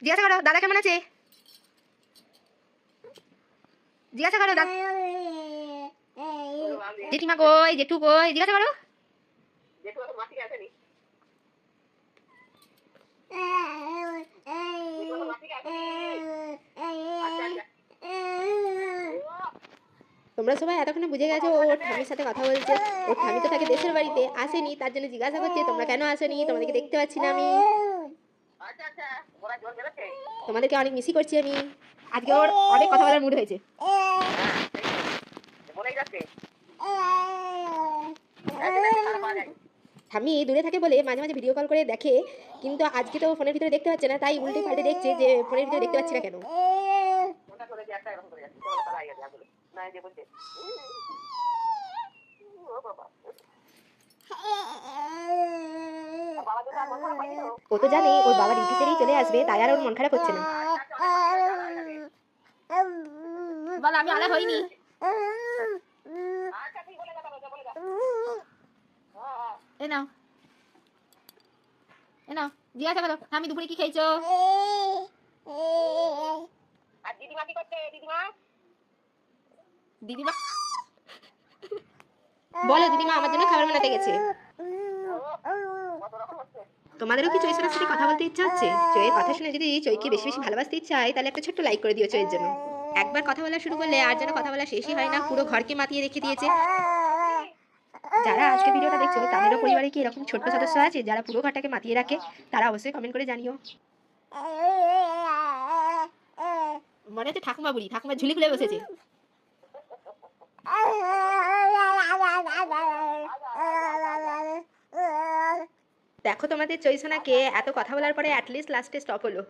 জিজ্ঞাসা করো দাদা কেমন আছে, জিজ্ঞাসা করো জেঠিমা কই, জেঠু কই, জিজ্ঞাসা করো। তোমরা সবাই এতক্ষণে বুঝে গেছো ও ওর ঠামির সাথে কথা বলছে। ওর ঠামি তো থাকে দেশের বাড়িতে, আসেনি, তার জন্য জিজ্ঞাসা করছে তোমরা কেন আসেনি, তোমাদেরকে দেখতে পাচ্ছি না আমি, তোমাদেরকে অনেক মিসই করছি আমি। আজকে ওর অনেক কথা বলার মুড হয়েছে। ঠামি দূরে থাকে বলে মাঝে মাঝে ভিডিও কল করে দেখে, কিন্তু আজকে তো ফোনের ভিতরে দেখতে পাচ্ছে না, তাই উল্টে পাল্টে দেখছে যে ফোনের ভিতরে দেখতে পাচ্ছি না কেন। ও তো জানে ওর বাবা ডিউটি ছেড়েই চলে আসবে, তাই আর ওর মন খারাপ হচ্ছে না। বল আমি আলাদা হইনি। এ নাও, এ নাও, জিজ্ঞাসা করো আমি দুপুরে কি খেয়েছো। আর দিদিমা কি করছে, দিদিমা? দিদিমা বলো দিদিমা আমার জন্য খাবার বানাতে গেছে। তোমাদেরও কি চৈসোনার সাথে কথা বলতে ইচ্ছা হচ্ছে? চয়ের কথা শুনে যদি চৈকে বেশি বেশি ভালোবাসতে ইচ্ছা হয় তাহলে একটা ছোট্ট লাইক করে দিও চয়ের জন্য। একবার কথা বলা শুরু করলে আর যেন কথা বলা শেষই হয় না, পুরো ঘরকে মাতিয়ে রেখে দিয়েছে। যারা আজকে ভিডিওটা দেখছো তাদেরও পরিবারে কি এরকম ছোট্ট সদস্য আছে যারা পুরো ঘরটাকে মাতিয়ে রাখে? তারা অবশ্যই কমেন্ট করে জানিও। মনে হচ্ছে ঠাকুমা বুড়ি, ঠাকুমা ঝুলি খুলে বসেছে। দেখো তোমাদের চৈসোনাকে এত কথা বলার পরে অ্যাটলিস্ট লাস্টে স্টপ হলো।